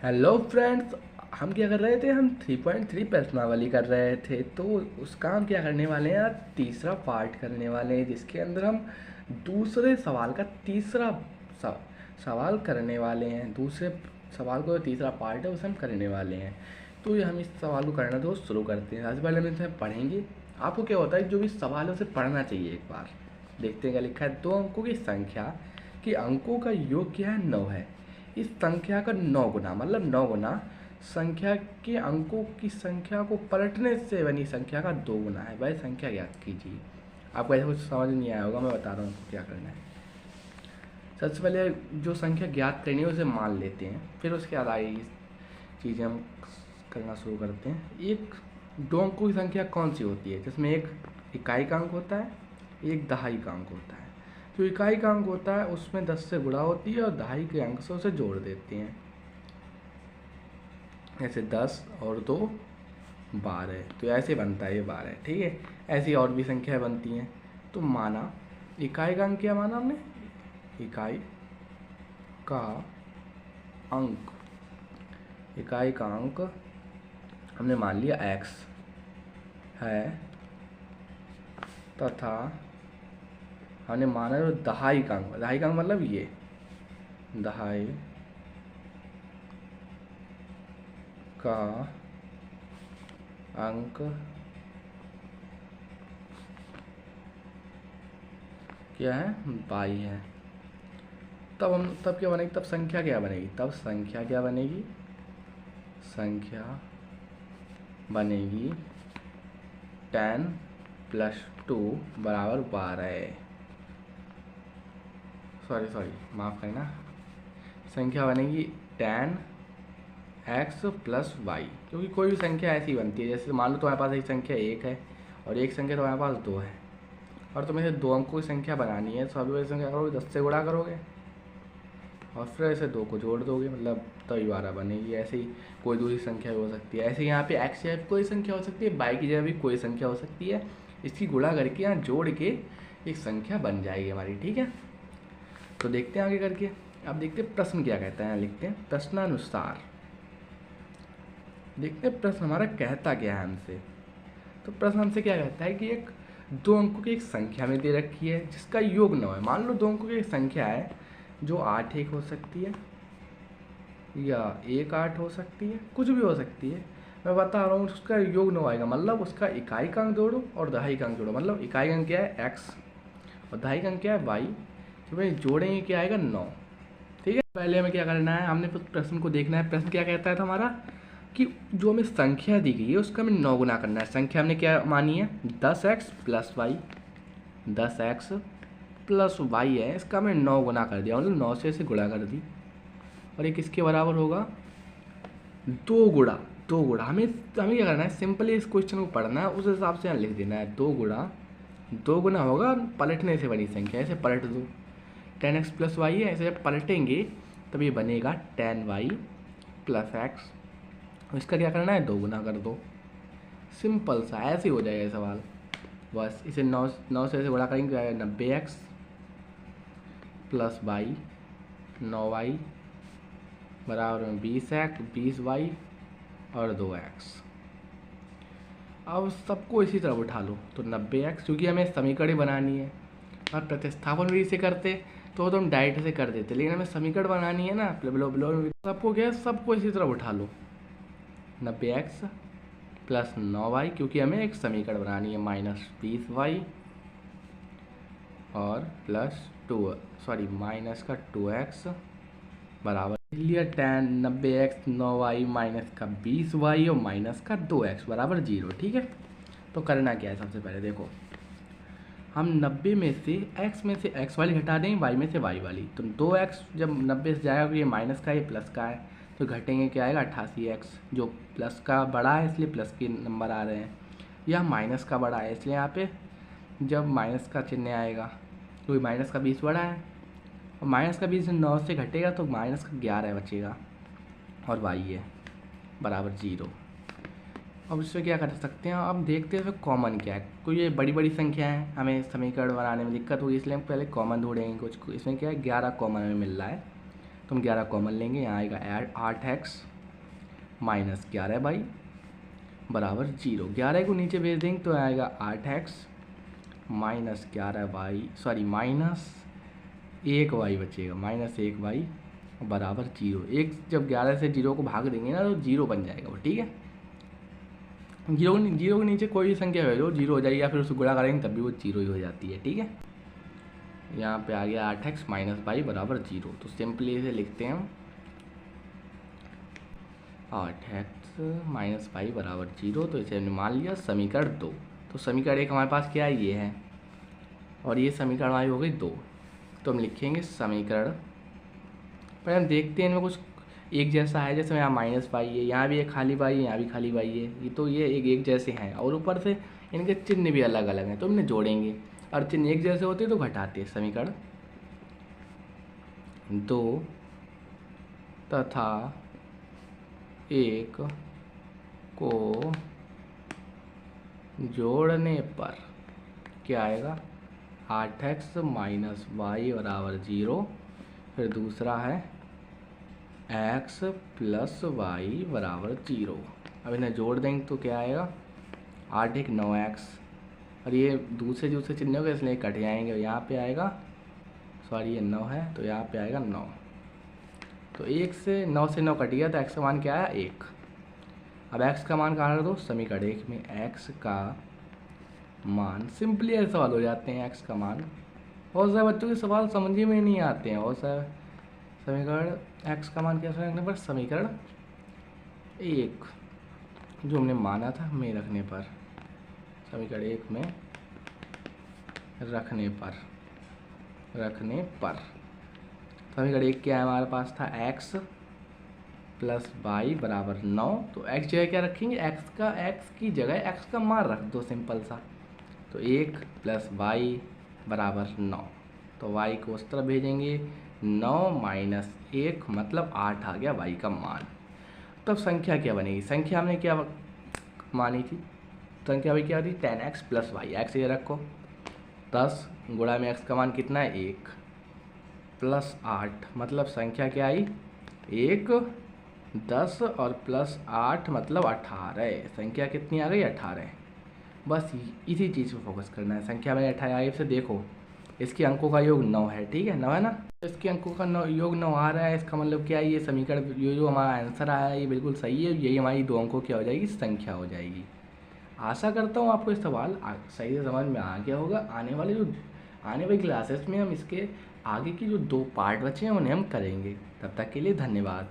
Hello friends. हम क्या कर रहे थे? हम 3.3 प्रश्नावली कर रहे थे। तो उसका हम क्या करने वाले हैं यार, तीसरा पार्ट करने वाले हैं, जिसके अंदर हम दूसरे सवाल का तीसरा स- सवाल करने वाले हैं। दूसरे सवाल को जो तीसरा पार्ट है उसे हम करने वाले हैं। तो ये हम इस सवाल को करना तो शुरू करते हैं। सबसे पहले हम इसे पढ़ेंगे। आपको क्या होता है, जो भी सवाल है उसे पढ़ना चाहिए एक बार। देखते हैं क्या लिखा है। 2 अंकों की संख्या कि अंकों का योग क्या है, 9 है। इस संख्या का 9 गुना, मतलब 9 गुना संख्या के अंकों की संख्या को पलटने से बनी संख्या का 2 गुना है। वह संख्या ज्ञात कीजिए। आपको ऐसा कुछ समझ नहीं आया होगा, मैं बता रहा हूँ आपको क्या करना है। सबसे पहले जो संख्या ज्ञात करनी है उसे मान लेते हैं, फिर उसके बाद आगे चीज़ें हम करना शुरू करते हैं। एक 2 अंकों की संख्या कौन सी होती है, जिसमें एक इकाई का अंक होता है, एक दहाई का अंक होता है। जो इकाई का अंक होता है उसमें 10 से गुणा होती है और दहाई के अंक से उसे जोड़ देते हैं। ऐसे 10 और 2 12, तो ऐसे बनता है ये 12। ठीक है, ऐसी और भी संख्याएं बनती हैं। तो माना इकाई का अंक क्या माना हमने, इकाई का अंक, इकाई का अंक हमने मान लिया x है, तथा हमने माना जो दहाई का अंक, दहाई का अंक मतलब ये दहाई का अंक क्या है, 22 है। तब क्या बनेगी, तब संख्या क्या बनेगी, तब संख्या क्या बनेगी, संख्या बनेगी 10 + 2 बराबर 12। सॉरी माफ़ करना, संख्या बनेगी 10x + y, क्योंकि कोई भी संख्या ऐसी बनती है, जैसे मान लो तुम्हारे पास एक संख्या 1 है और एक संख्या तुम्हारे पास 2 है, और तुम्हें 2 अंकों की संख्या बनानी है। तो अभी वही संख्या करोगे, 10 से गुणा करोगे और फिर ऐसे 2 को जोड़ दोगे, मतलब तभी 12 बनेगी। ऐसे ही कोई दूसरी संख्या भी हो सकती है। ऐसे यहाँ पे x या कोई संख्या हो सकती है, y की जगह भी कोई संख्या हो सकती है। इसकी गुणा करके यहाँ जोड़ के एक संख्या बन जाएगी हमारी। ठीक है, तो देखते हैं आगे करके। अब देखते हैं प्रश्न क्या कहता है। लिखते हैं प्रश्नानुसार, देखते हैं प्रश्न हमारा कहता क्या है हमसे। तो प्रश्न हमसे क्या कहता है कि एक 2 अंकों की एक संख्या में दे रखी है जिसका योग 9 है। मान लो 2 अंकों की एक संख्या है जो 8 1 हो सकती है या 1 8 हो सकती है, कुछ भी हो सकती है। मैं बता रहा हूँ उसका योग 9 आएगा, मतलब उसका इकाई का अंक जोड़ो और दहाई का अंक जोड़ो। मतलब इकाई का अंक क्या है x और दहाई का अंक क्या है y, तो भाई जोड़ेंगे क्या आएगा 9। ठीक है, पहले हमें क्या करना है, हमने प्रश्न को देखना है। प्रश्न क्या कहता है हमारा कि जो हमें संख्या दी गई है उसका हमें 9 गुना करना है। संख्या हमने क्या मानी है, 10x + y, 10x + y है, इसका हमने 9 गुना कर दिया, मतलब 9 से इसे गुणा कर दी। और ये किसके बराबर होगा, 2 गुणा। 2 गुणा हमें क्या करना है, सिंपली इस क्वेश्चन को पढ़ना है, उस हिसाब से यहाँ लिख देना है। 2 गुणा होगा पलटने से बनी संख्या, ऐसे पलट दो। 10x + y है, ऐसे जब पलटेंगे तब ये बनेगा 10y + x। इसका क्या करना है, 2 गुना कर दो। सिंपल सा, ऐसे ही हो जाएगा ये सवाल। बस इसे 9 से ऐसे गुणा करेंगे, 90x + y, 9y बराबर में 20x 20y और 2x। अब सबको इसी तरह उठा लो, तो 90x, क्योंकि हमें समीकरण बनानी है और प्रतिस्थापन भी इसे करते तो हम डायरेक्ट से कर देते, लेकिन हमें समीकरण बनानी है ना, सबको क्या है, सबको इसी तरह उठा लो। 90x + 9y, क्योंकि हमें एक समीकरण बनानी है, -20y और -2x बराबर लिया 10 90x 9y -20y और -2x बराबर 0। ठीक है, तो करना क्या है, सबसे पहले देखो हम 90 में से x वाली घटा देंगे, y में से y वाली। तो 2x जब 90 से जाएगा तो ये माइनस का, ये प्लस का है, तो घटेंगे क्या आएगा 88x, जो प्लस का बड़ा है इसलिए प्लस के नंबर आ रहे हैं। यह माइनस का बड़ा है इसलिए यहाँ पे जब माइनस का चिन्ह आएगा, क्योंकि माइनस का 20 बड़ा है, और माइनस का 20 9 से घटेगा तो माइनस का 11 बचेगा, और y है बराबर 0। अब इससे क्या कर सकते हैं, अब देखते हैं कॉमन क्या है। कोई ये बड़ी बड़ी संख्या है, हमें समीकरण बनाने में दिक्कत होगी, इसलिए हम पहले कॉमन ढूंढेंगे कुछ। इसमें क्या है, 11 कॉमन हमें मिल रहा है, तो हम 11 कॉमन लेंगे। यहाँ आएगा 8x -11y बराबर 0। 11 को नीचे भेज देंगे तो आएगा 8x -1y बचेगा, -1y बराबर 0। एक जब 11 से 0 को भाग देंगे ना तो 0 बन जाएगा वो, ठीक है। 0 के नीचे कोई भी संख्या है जो 0 हो जाएगी, या फिर उसको गुणा करेंगे तब भी वो 0 ही हो जाती है, ठीक है। यहाँ पे आ गया 8x -y बराबर 0। तो सिंपली इसे लिखते हैं हम 8x -y बराबर 0। तो इसे हमने मान लिया समीकरण 2। तो समीकरण 1 हमारे पास क्या है, ये है, और ये समीकरण हमारी हो गई 2। तो हम लिखेंगे समीकरण, पर हम देखते हैं इनमें कुछ एक जैसा है, जैसे यहाँ -y है, यहाँ भी एक खाली y है, यहाँ भी खाली y है, ये तो ये एक जैसे हैं, और ऊपर से इनके चिन्ह भी अलग अलग हैं, तो इन्हें जोड़ेंगे, और चिन्ह एक जैसे होते तो घटाते। समीकरण 2 तथा 1 को जोड़ने पर क्या आएगा, 8x -y बराबर 0। फिर दूसरा है x + y बराबर 0। अब इन्हें जोड़ देंगे तो क्या आएगा, 8 1 9x, और ये दूसरे चिन्हों के इसलिए कट जाएंगे। यहाँ पे आएगा, सॉरी ये 9 है तो यहाँ पे आएगा 9। तो 9 से 9 कट गया तो x का मान क्या है, 1। अब x का मान कहाँ रख दो, समीकरण 1 में x का मान। सिंपली ऐसे सवाल हो जाते हैं, x का मान। बहुत सारे बच्चों के सवाल समझ में नहीं आते हैं। और सारे समीकरण x का मान कैसे रखने पर, समीकरण 1 जो हमने माना था में रखने पर, समीकरण 1 में रखने पर समीकरण 1 क्या है हमारे पास था, x + y बराबर 9। तो x जगह क्या रखेंगे, x की जगह x का मान रख दो, सिंपल सा। तो 1 + y बराबर 9। तो y को उस तरफ भेजेंगे, 9 - 1 मतलब 8 आ गया y का मान। तब संख्या क्या बनेगी, संख्या हमने क्या मानी थी, संख्या भाई क्या थी, 10x + y। x ये रखो, 10 गुणा में x का मान कितना है, 1 + 8 मतलब संख्या क्या आई, 1 10 और +8 मतलब 18। संख्या कितनी आ गई, 18। बस इसी चीज़ पे फोकस करना है। संख्या में 18 आई, से देखो इसके अंकों का योग 9 है, ठीक है, 9 है ना। इसके अंकों का योग 9 आ रहा है, इसका मतलब क्या है, ये समीकरण जो हमारा आंसर आया है ये बिल्कुल सही है। यही हमारी 2 अंकों क्या हो जाएगी, संख्या हो जाएगी। आशा करता हूँ आपको ये सवाल सही से समझ में आ गया होगा। आने वाली क्लासेस में हम इसके आगे की जो 2 पार्ट बचे हैं उन्हें हम करेंगे। तब तक के लिए धन्यवाद।